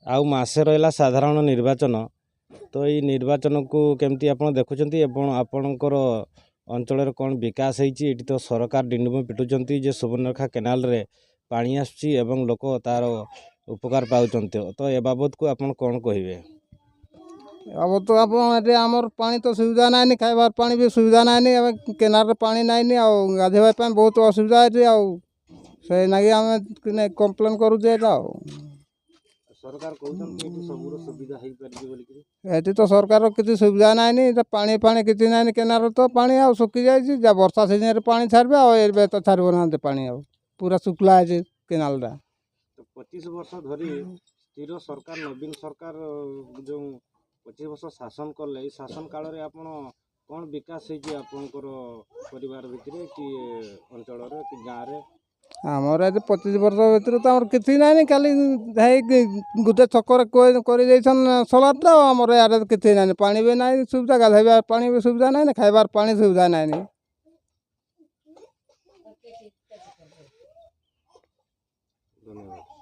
आउ मासे रहा साधारण निर्वाचन तो ये निर्वाचन को केमती आप देखुं आपणकर अंचल कौन विकास होती तो सरकार डिंडुम पिटुंट जे सुवर्णरेखा केनाल रे पानी आसुची एवं लोक तार उपकार पाउछन्ते तो ए बाबद को आप कौन कहे। अब तो आप आमर पानी तो सुविधा ना खाइबार पानी भी सुविधा ना केनाल पानी ना गाधेवा बहुत असुविधा है नागी आम कम्प्लेन करुचे सरकार ये तो सरकार किसी सुविधा ना पानी पानी किसी ना केनाल तो पानी आ सुखी जाए वर्षा सीजन पानी छाड़बे आ तो छाड़ब ना पानी आ पूरा शुक्ला है केनाल 25 वर्ष धरी स्थिर सरकार नवीन सरकार जो 25 वर्ष शासन कले शासन काल रे आपण कौन विकास होकर परिवार भितर कि अंचल कि गाँव रे आमर आज 25 वर्ष भर तो आम कि ना खाली गोटे छकर कर सोलार आमर यार कि ना पानी भी ना सुविधा गाधेबार पानी भी सुविधा ना खाइबार पानी सुविधा ना। धन्यवाद।